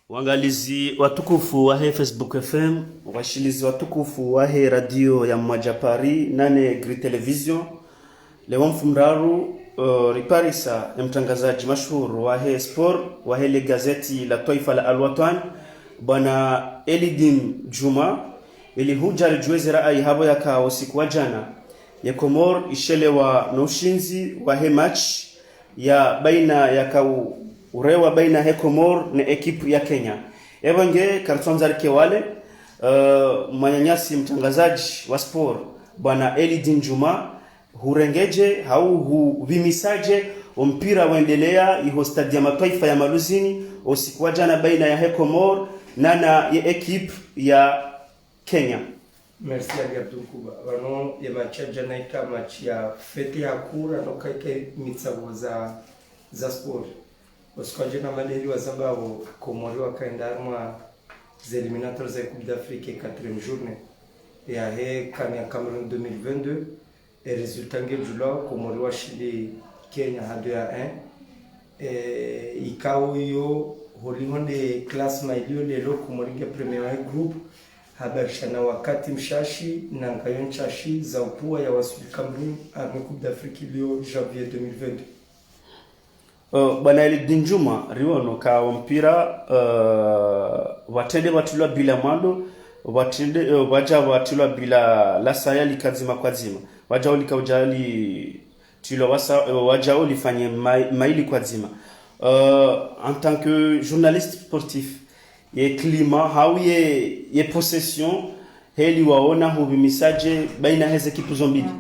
Wangalizi watukufu wa Facebook FM, washilizi watukufu wa radio ya Mwaja Paris, nane Gri Television. Leo mfumraru riparisa ya mtangazaji mashuhuru wa sport wa le gazeti la Taifa la Al-Watan, bwana Elidim Juma, ili huja rijueze rai habo yaka usiku wa jana ya Komor ishelewa na ushinzi wa match ya baina ya urewa baina ya Komor na ekipu ya Kenya. Ebange kartonza rike wale manyanyasi mtangazaji wa sport bwana Elidim Juma hurengeje hau huvimisaje mpira waendelea iho stadi ya mataifa ya Maluzini usiku wa jana baina ya Komor na ya ekipu ya Kenya. Merci Abdul Kuba. Wano ya match jana ika match ya fete ya kura no kaike mitsago za sport. Usikwaje na madeli wa Zimbabwe Komori wakaenda mwa eliminators za Coupe d'Afrique 4e journée ya kanya Cameroun 2022 et résultat ngejula Komori washindi Kenya 2-1 ikao yo holihonde class mailio lelo Komori nge premier group habarishana wakati mshashi na ngayo mshashi za upua ya wasuli Cameroun à Coupe d'Afrique leo janvier 2022. Bwana Elidim Juma riwono ka mpira watende watulwa bila mwando watende waja watulwa bila la sayali kazima kwa zima waja ulika ujali tulwa wasa waja ulifanye maili kwa zima en tant que journaliste sportif ye climat how ye possession heli waona hubimisaje baina heze kipu zombili.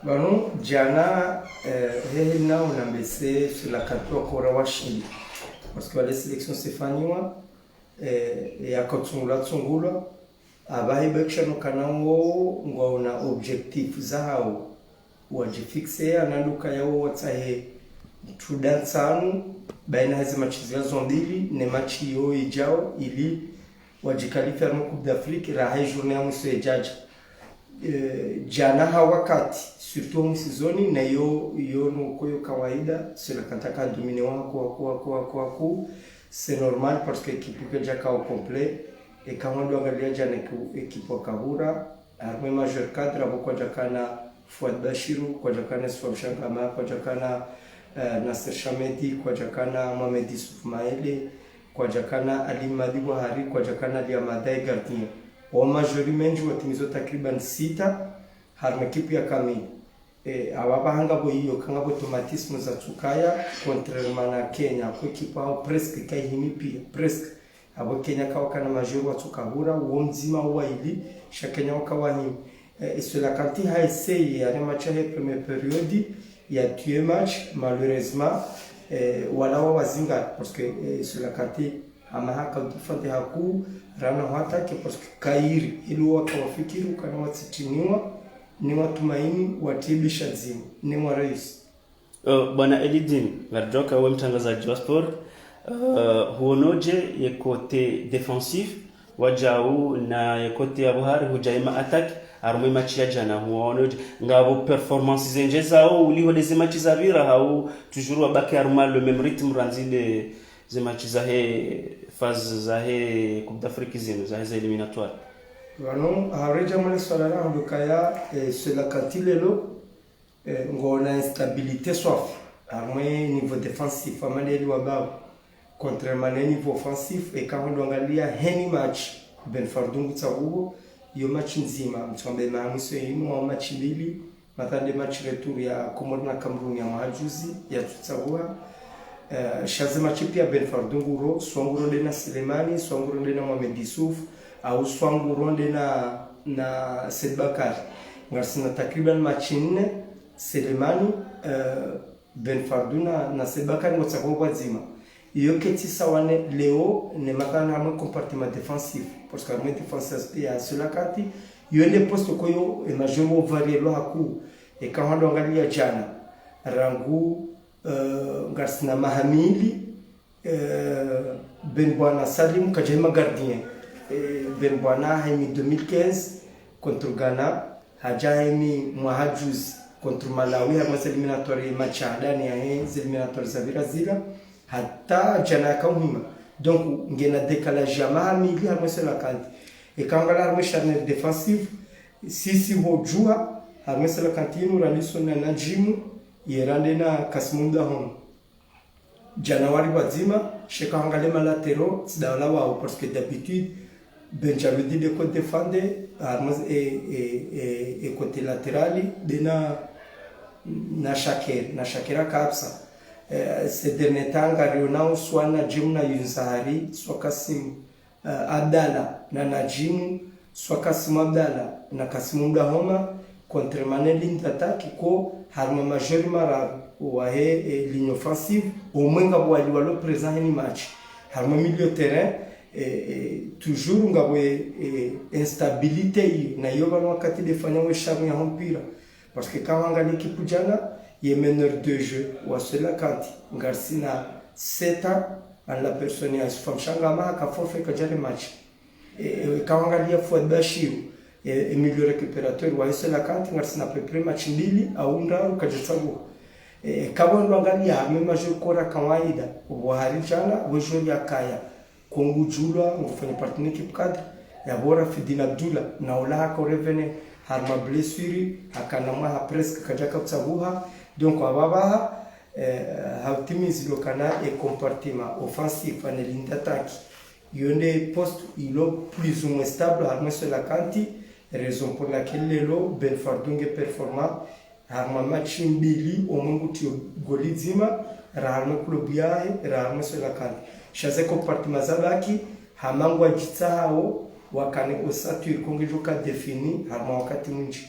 Bano jana na on a baissé sur la campagne kora washindi parce que la sélection Stéphaniwa ya Tsungula abahi bekshano kanango ngona objectif zao wajifixe analuka yao watahe tudansanu baina hizi match zizo mbili ne match yo ijao ili wajikalifia mu Coupe d'Afrique la journée ya mwisho ejaji jana hawakati surtout msizoni na yo nuko yo kawaida sila kataka dominer wako c'est normal parce que équipe que jaka au complet et quand on doit regarder jana équipe Kabura armée majeur cadre aboko jakana Fouad Bashiru kwa jakana Swab Shankama kwa jakana Nasser Shamedi kwa jakana Mohamed Yusuf Maele kwa jakana Ali Madibu Hari kwa jakana Liamadai Gardien wa majori menji watimizo takriban 6 harma kipu ya kamili awabahanga bo hiyo kanga bo automatisme za tukaya contrairement na Kenya kwa kipu hao presque kaihimi pia presque abo Kenya kawa kana majori watukahura uo mzima uwa ili shakenya wakawani cela quand il a essayé à match la première période il y a tué match malheureusement wala wazinga parce que cela quand amahaka utafante haku rana hataki parce que kairi ili wakawafikiri kana watitiniwa ni watumaini watibisha zimu ni mwa rais. Bwana Elidim Garjoka wa mtangazaji wa sport huonoje ye kote defensif wajau na ye kote ya Buhari hujaima attack arme match ya jana huonoje ngabo performance zenje zao uliho les match za vira au toujours wabaki arma le même rythme ranzile ze match za phase za Coupe d'Afrique zino za éliminatoire. Wano hareja mwana swala la ndokaya cela katilelo ngona instabilité soif arme niveau défensif amali wabao contrairement niveau offensif et quand on doangalia heni match Ben Fardungu tsabugo yo match nzima mtsombe na msemo wa match mbili matande match retour ya Komoro na Cameroon ya majuzi ya tsabuha shazima chipia Ben Fardunguro swanguro dena Selemani swanguro dena Mohamed Yusuf au swanguro na Sedbakar ngarsina takriban match 4 Selemani Ben Farduna na Sedbakar ngotsako kwa zima iyo keti sawane leo ne makana hamu compartiment défensif parce que arme défense ya cela kati yo les postes koyo e majoro varier lo haku e quand on angalia jana rangu ngarsina Mahamili Ben Bwana Salim kajema gardien Ben Bwana haimi 2015 contre Ghana hajaimi Mwahajuz contre Malawi ama eliminatoire match adani ya eliminatoire za Brazil hata jana kamuhima donc ngena décalage ya mahami harmo c'est la kanti et quand on a charnière défensive si hojua harmo c'est la kanti no raliso na najimu yerande na kasimunda hon Januari wazima sheka angale malatero sidawala wao parce que d'habitude Benjamin de côté défendre armas et côté latéral dena na shakera kapsa ces derniers temps ngariona swana jimu na yunzari swakasim Abdala na najimu swakasim Abdala na kasimunda homa contre Manelin d'attaque ko harma majeur mara wahe ligne offensive au moins ngabwali walo présent ni match harma milieu terrain toujours ngabwe instabilité na yoba wakati defanya we charme ya mpira parce que quand on l'équipe jana il est meneur de jeu wa cela kanti ngarsina 7 ans en la personne ya famshanga ma ka forfait ka jale match quand on galia Fouad Bashir milieu récupérateur wa cela kanti ngarsina à peu près match mbili au ndaro kajisabu kama ndoangalia mema jokora kawaida wahari jana wejori akaya kongujulwa ngufanya partner équipe cadre ya bora Fidina Abdullah na ola ko revene harma blessure akana mwa presque kajaka tsabuha donc ababa optimise le canal et compartiment offensif en ligne d'attaque yonde poste il est plus ou moins stable harma sur la kanti raison pour laquelle lelo Belfardung est performant harma match mbili omungu tio goli zima rahama club yae rahama sur la kanti chaze compartiment zabaki hamangwa jitsao wakane osatur kongejoka defini harma wakati mwingi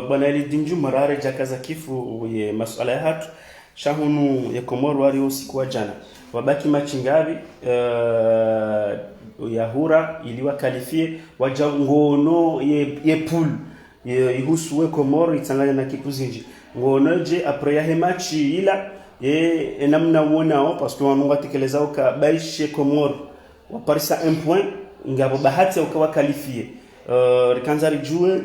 bwana Elidinju marare jakaza kifu ye masuala ya hatu shahunu ya Komoro wali usiku wa jana wabaki machi ngavi ya hura iliwa kalifie waja ngono ye pool ihusu we Komoro itanganya na kipuzinji ngono je apres ya hemachi ila namna wonao parce que wanunga tekeleza uka baishe Komoro waparisa 1 point ngabo bahati ukawa kalifie rikanzari jue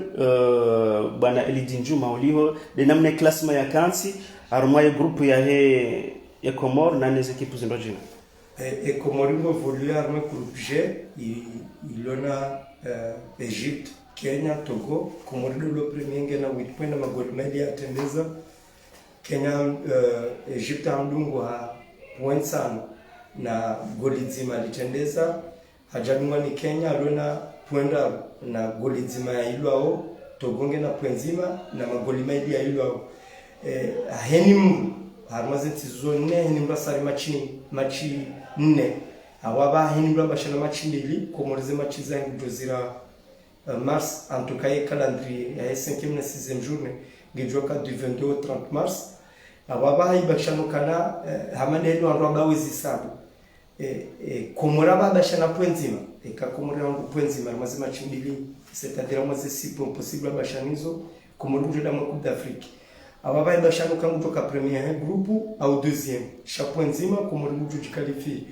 bwana Elidinju mauliho de namna klasma ya kansi armoye groupe ya Komoro na neze kipu zindojina Komoro évolue armé groupe G ilona Egypte Kenya Togo Komoro le premier ngena 8 points na magoli mali atendeza Kenya Egypte amdungwa point sana na goli nzima litendeza hajadungwa ni Kenya alona pointa na goli nzima ya ilwao Togo ngena point nzima na magoli mali ya ilwao henim harmaze tizone henim basari machi 4 awaba henim bashana machi 2 Komorize machi zangu jozira mars en tout cas le calendrier ya 5e na 6e journée gejoka du 22 au 30 mars awaba ibashano kana hamane ndo ndo bawezi sabu Komora bashana poinzima ka Komora yangu poinzima harmaze machi 2 c'est-à-dire harmaze si possible bashanizo Komoro ndio damu Coupe d'Afrique awaba bashano kangu toka premier groupe au deuxième chaque point nzima Komoro ndio jikalifie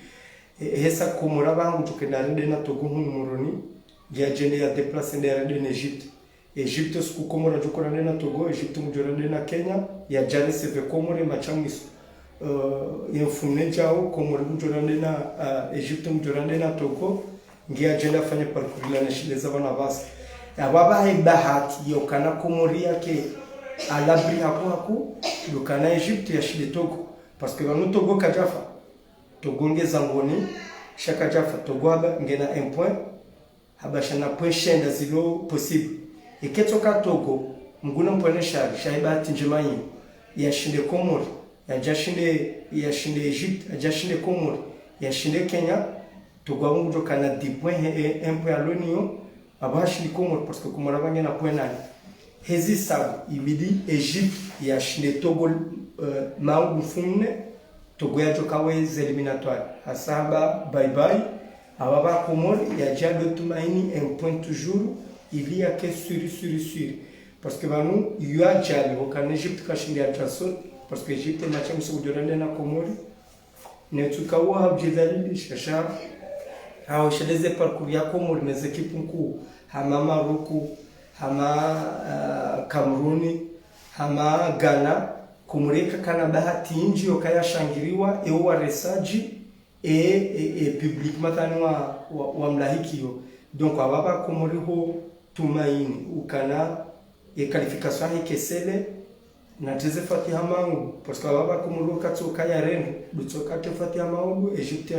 hesa Komora bangu tukenarende na Togo humuroni ya jende ya déplacer ndere en Egypte Egypte sku Komoro jukora na Togo Egypte mjorande na Kenya ya jane seve Komoro machamiso yefumne jao Komoro mjorande na Egypte mjorande na Togo ngia jenda fanya parcours la shile za bana basi ababa bahati yokana Komoro yake alabri hapo yokana Egypte ya shile Togo parce que banu Togo kajafa Togo ngeza ngoni shaka jafa Togo aba ngena 1 point habashana poishenda zilo possible iketoka Togo mguna mpone shaiba tinjemayi yashinde Komoro yashinde Egypte yashinde Komoro yashinde Kenya Togo wangu joka na 10 points 1 point alonio abashinde Komoro parce que Komoro bange na point nani hezi sabu ibidi Egypte yashinde Togo maungu mfumne Togo ya joka wezi eliminatoire asaba bye bye awaba Komoro ya jado tumaini 1 point toujours il y a que sur parce que nous il y a jali au Egypte kashindi ya Jason parce que Egypte na chamsu udorande na Komoro ne tukawa habjidali shasha hao sheleze parcours ya Komoro na equipe mkuu hama Maroku hama Cameroon hama Ghana kumureka kana bahati inji okayashangiriwa ewa resaji et public matani wa mlahikio donc ababa komoriho tumaini ukana e qualification ikesele na teze fatiha mangu parce que ababa komoriho katsoka ya rendo dutsoka te fatiha mangu Egypte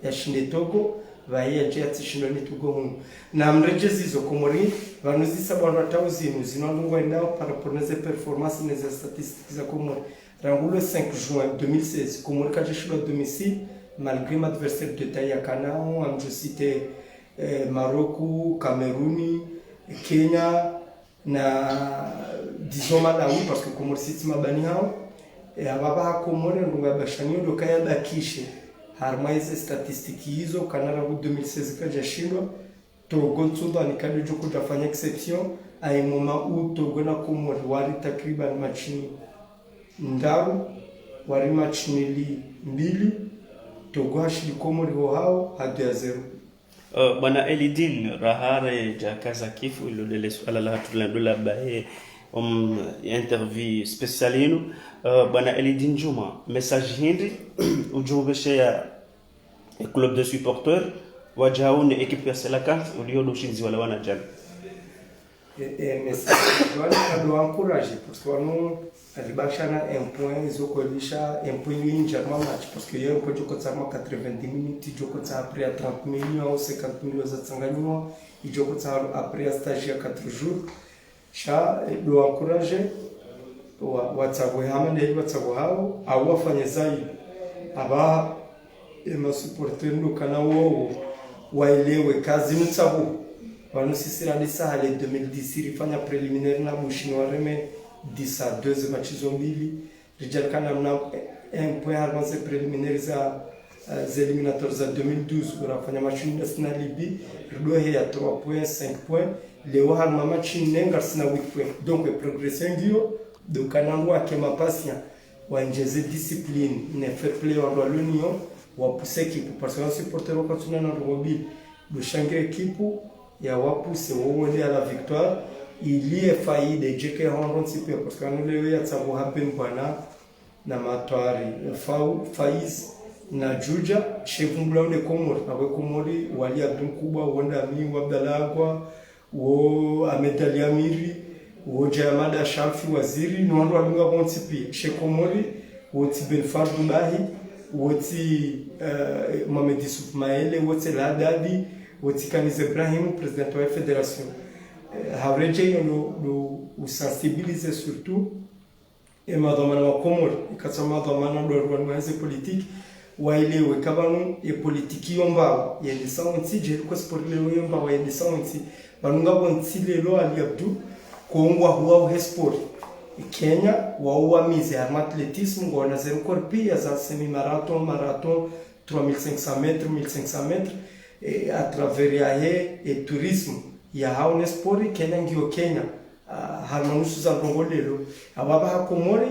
yashinde Togo vaia jeti shindoni Togo na mrejezi zo komori vanuzisa bwana tauzinu zinalungwa endao para porneze performance neze statistiques za komori rangulo 5 juin 2016 komori kajeshwa domicile malgré ma adversaire de taille à Canaan, je citais Maroc, Cameroun, Kenya, disons Malawi parce que comme c'est ma baniao et ababa komore ndunga bashanyo do kaya bakishe harmaize statistiki hizo Canada 2016 kajashindwa Togo tsuba nikadi joko jafanya exception à un moment où Togo na komori wali takriban machini ndaru wali machini mbili Togo hashili komori hao hadi ya 0. Bwana Elidin rahare jakaza kifu ilo dele swala la tulandola bae interview specialinu Bwana Elidin Juma message hindi ujumbe ya club de supporters wajaune equipe ya Selaka ulio doshinzi wala wana jana message wala do encourager parce que nous alibashana un point izokolisha un point inja match parce que yeye kwa joko tsama 90 minutes joko tsa après 30 minutes au 50 minutes za tsanganywa joko tsa après stage ya 4 jours cha do encourager watsabwe hamane watsabwe hao au wafanye zaidi aba ema supporter ndo kana wao waelewe kazi mtsabu wanusisira lisahale 2010 rifanya preliminaire na bushini wareme 10-2 matches mbili rijalkana mna un point avancé préliminaire za éliminatoires za 2012 urafanya machine national Libye ridohe ya 3 points 5 points leo harma machine nenga sina 8 points donc progression ndio do kanangu akema patient waongeze discipline ne fair play wa l'union wa pousser équipe parce que supporter au continent na mobile de changer équipe ya wapuse wole à la victoire il y a failli de jeke hondo sipe parce que nous lewe ya tsabu happen bwana na matwari faiz na juja shefu mlaune komori awe komori wali abdul kubwa wonda mi wabdalagwa wo amedali amiri wo jamada shafi waziri no ndo alunga bonti pia shekomori wo tiben fardubahi wo ti Mohamed Yusuf Maele wo ti ladadi wo ti Kaniz Ibrahim president de la fédération havreje no sensibiliser surtout et madame wa komori ikasema madame ndo rwanwaze politique wailewe kabanu e politiki yomba yende sawanti je ko sport lelo yomba wa yende sawanti banunga bonti lelo ali abdu kongwa huwa sport Kenya wa mise en athlétisme ngona zero korpi za semi marathon 3500 mètres 1500 mètres et à travers yahe et tourisme ya haune sport Kenya ngio Kenya harmanusu za ngolelo ababa hakomori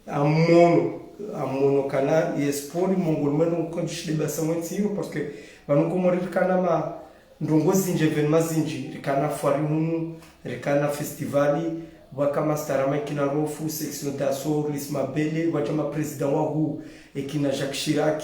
amono kana esport mongolmeno konjishide basamwetiro parce que banukomori kana ma ndongo zinje evenement zinji rikana foire rikana festivali wakama starama kina rofu section d'assaut Lisma Bele wajama president wahu ekina Jacques Chirac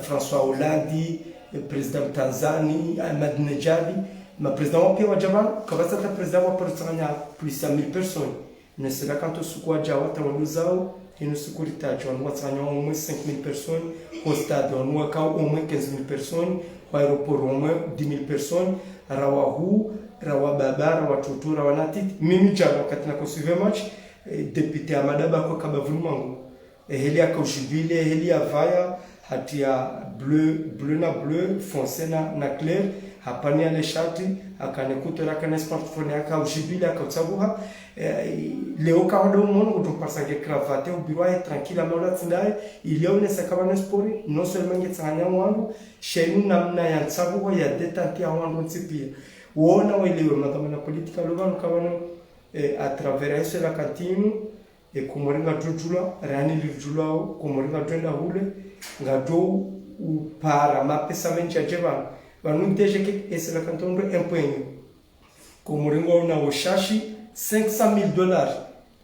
François Hollande president Tanzania Ahmed Nejadi ma president wa pia wajama kabasa ta president wa persona plus de 1000 personnes ne sera quand sukwa jawa tawaluzao ino sécurité on watsanya au moins 5000 personnes au stade on waka au moins 15000 personnes au aéroport au moins 10000 personnes rawahu rawababara watutura wanatiti mimi jana wakati na kusuve match député Amadaba kwa kabavulu mangu heli akaushibile heli avaya hatia bleu na bleu foncé na clair hapani ale shati akanekutora kana smartphone akaushibile akautsabuha leo kaodo mono kutompasange cravate ubirwa tranquille amola tindai ilio ne sakabana sport non seulement ngetsanya wangu shenu namna ya tsabuha ya detente ya wangu nsipia wona welewe madama na politika lobano kabano à travers eso la kantinu e kumoringa tutula rani livjula kumoringa twenda hule ngado upara mapesa mencha jeba banu deje ke eso la kantondo empenho kumoringa na washashi $500,000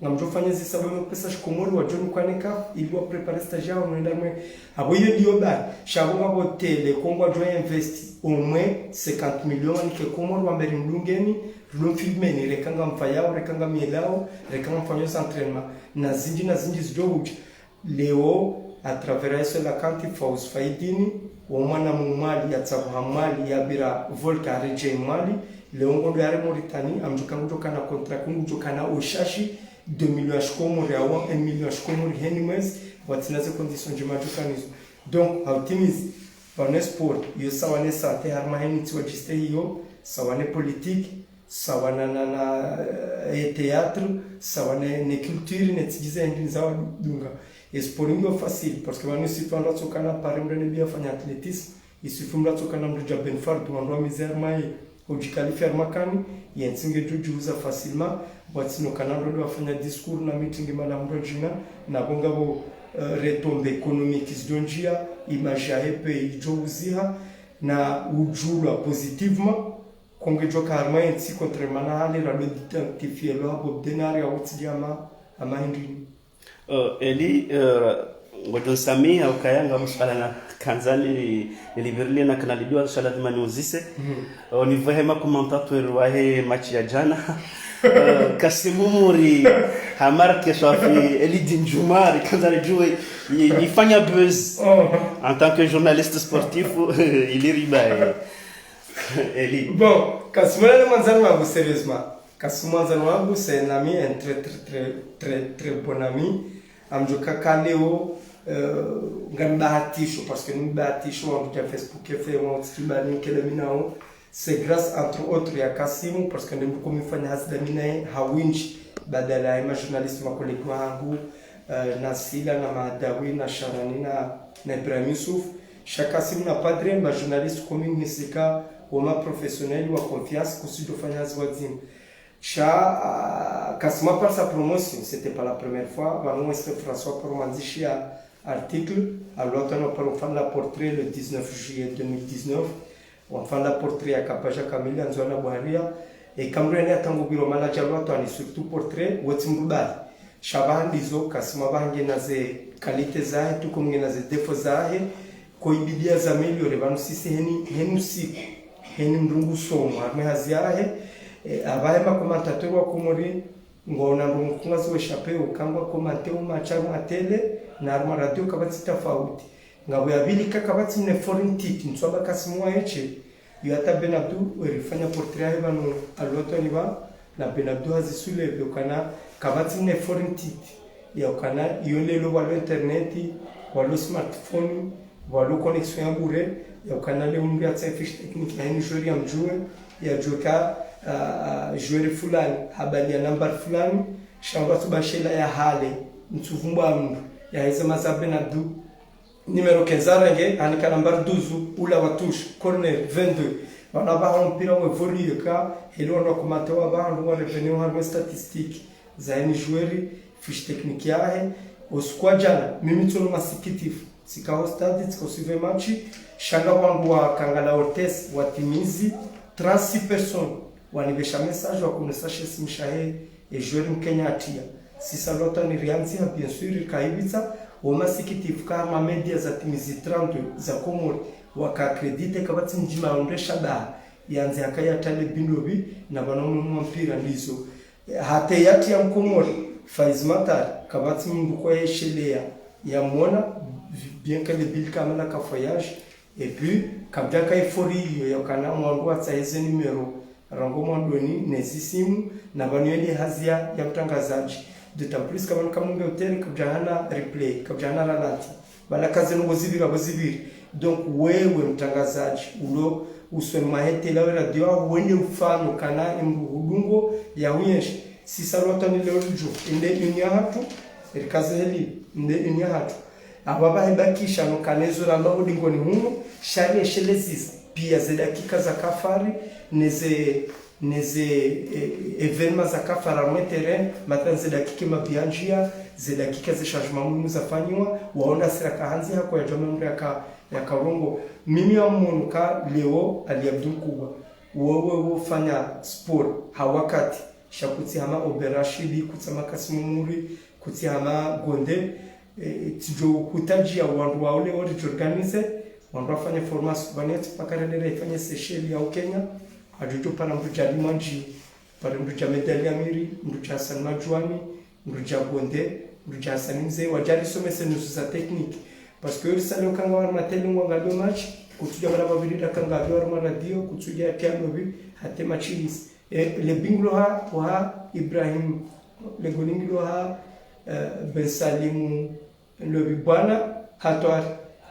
ngamjofanya zisabu pesa shikomori wa John Kwaneka ili wa prepare stage yao mwenda mwe abo hiyo ndio ba shabo ngabo tele kongwa jo invest au moins 50 millions ni komori wa mbere mdungeni lo filme ni rekanga mfayao rekanga mielao rekanga mfanyo entraînement na zinji zidogo leo à travers la kanti faus faidini wa mwana mumali ya tsabuhamali ya bira volka reje mali leo ngondo ya Mauritania amjuka kutoka na contract kutoka na ushashi 2 millions komori au 1 million komori henimez watinaze conditions de majukanizo donc optimisme par sport yo sawane santé harmaheni tiwajiste hiyo sawane politique sawana na théâtre sawana ne culture ne tijize ndini za dunga esporingo facile parce que wanu sifanda tsokana parembre ne bia fanya athlétisme isifumla tsokana mruja benfard wandwa misère mai ujikalifier makani yensinge jujuza facilement watsino kana ndo wafanya discours na meeting mala mrojina na bonga bo retombe économique zidonjia image ya epe ijouzia na ujulwa positivement kongejoka harma yetsi contrairement na hali rado identifier lo abo denari ya utidiama ama hindini eli ngojon sami au kayanga musala na kanzali nilivirili na kanalijua sala dhimani uzise nivahema commentateur wahe match ya jana Kasimumuri hamarke shafi eli dinjumari kanzali jue yifanya buzz en tant que journaliste sportif il riba eli bon Kasimumuri manzano wangu sérieusement Kasimumuri wangu c'est un ami un très bon ami amjoka kaleo ngambahatisho parce que nous bahatisho on a Facebook fait on stibani keleminao c'est grâce entre autres ya Kasimu parce que ndiko mifanya hasida minae hawinchi badala ya journalist makolegi wangu na Sila na Madawi na Sharani na Ibrahim Yusuf Kasimu na padre ma journaliste commune nisika wa professionnel wa confiance kusijofanya haziwazimu Kasimu par sa promotion c'était pas la première fois vraiment c'était François Pormandishi article alors on fait la portrait le 19 juillet 2019 on fait la portrait à Kapaja Kamili Anzwana Buharia et Kamrene atango biro manager watu ani surtout portrait wotimbubali shabaha ndizo Kasima bange naze kalite zahe tuko mnge naze defo zahe koibidia za milioni banu sisi heni usiku heni mrungu somo arme haziahe abaye makomentateur wa kumuri ngona ndungu kungazi we chapeau kangwa komanteu macharu atele na arma radio kabati tofauti ngabo yabili kakabati ne foreign tit nswaba Kasimu eche yata Benabdu rifanya portrait banu aloto niba na Benabdu hazisule kana kabati ne foreign tit ya kana yolelo walo internet walo smartphone walo connexion ya bure ya kana le umri atse fiche technique ya njuri ya mjue ya joka joueur fulani habari ya number fulani shamba tubashela ya hale mtuvumba mndu ya hizo mazabe na du numero 15 range anika number 12 ula watush corner 22 wana ba mpira wa volley ka helo na komata wa bandu wa revenue ha statistique za ni joueur fiche technique yahe uskwa jana mimi tsono masikitifu sikao stade tsikosive match shanga wangu wa Kangala Ortes watimizi 36 personnes wanibesha message wa kunesa Chess Mishahe et joueur Mkenya atia si salota ni rianzi ha bien sûr kaibitsa wa masikitifu kama media za timizi 30 za Komori wakakredite kabati njima ondesha da yanze akaya tale bindobi na banomu mpira ndizo hata yati ya Komori Faiz Matar kabati mungu kwa yeshelea ya mona bien que le bill kamala ka voyage et puis kabja ka euphorie yo kana mwangu atsaeze numero rango mwandoni nezisimu na banweli hazia ya mtangazaji de plus kama mungu hotel kabjana replay kabjana ralati bala kazi ngo zibiri donc wewe mtangazaji ulo usema hete la radio wende ufano kana mhudungo ya unyeshi si salota ni leo inde dunia hatu kazi hili inde dunia hatu ababa ibakisha no kanezo la mbaho dingoni humo shari eshelezis pia ze dakika za kafari neze evenema za kafara mwe terrain matran ze dakika mabianjia ze dakika ze changement muhimu zafanywa waona sira kahanzi hako ya jomembre ya karongo mimi wa mmonuka leo aliabdul kuba wewe ufanya sport hawakati shakuti hama Oberashidi kutsama Kasimumuri kuti hama Gonde tijo kutajia wandu waole wote organize wandu wafanye formation banet pakarendera ifanye Seychelles ya Kenya ajuto para mruja Limanji para mruja Medali Amiri mruja Hassan Majwani mruja Gonde mruja Hassan Mzee wajari somese nusu za technique parce que sale kanga wa mateli ngalo match kutuja bana babirira kanga wa radio kutuja piano bi hate matches le binglo ha Ibrahim le golinglo ha Ben Salim le bibana hatwa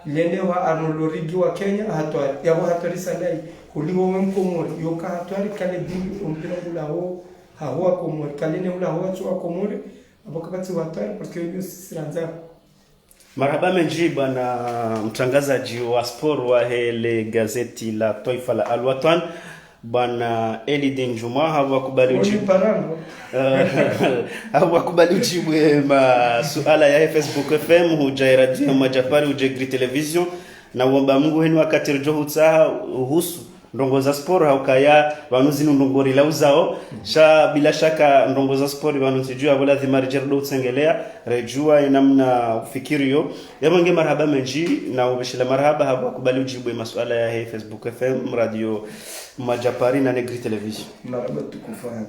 lende wa Arnold Lorigi wa Kenya hatwa yabo hatari salai kuliwo mkomori yoka hatwari kale bingi ompira ngulaho hawa komori kale ne ngulaho wa komori abakati hatari parce que yo siranza. Marhaba menji bwana mtangazaji wa sport wa hele gazeti la Taifa la Al-Watan bwana Elidin Juma hawakubali ujibu masuala ya Facebook FM huja radio Majapari huja Gri Television na uomba Mungu henu wakati rjo hutsaha husu ndongo za sport haukaya wanuzi ndongori la uzao sha bila shaka ndongo za sport wanusijua wala dhimari jerdo utsengelea rejua inamna ufikirio yamange marhaba menji na ubeshila marhaba hawakubali ujibu masuala ya Facebook FM radio Majapari na Gri Television marhaba tukufahamu.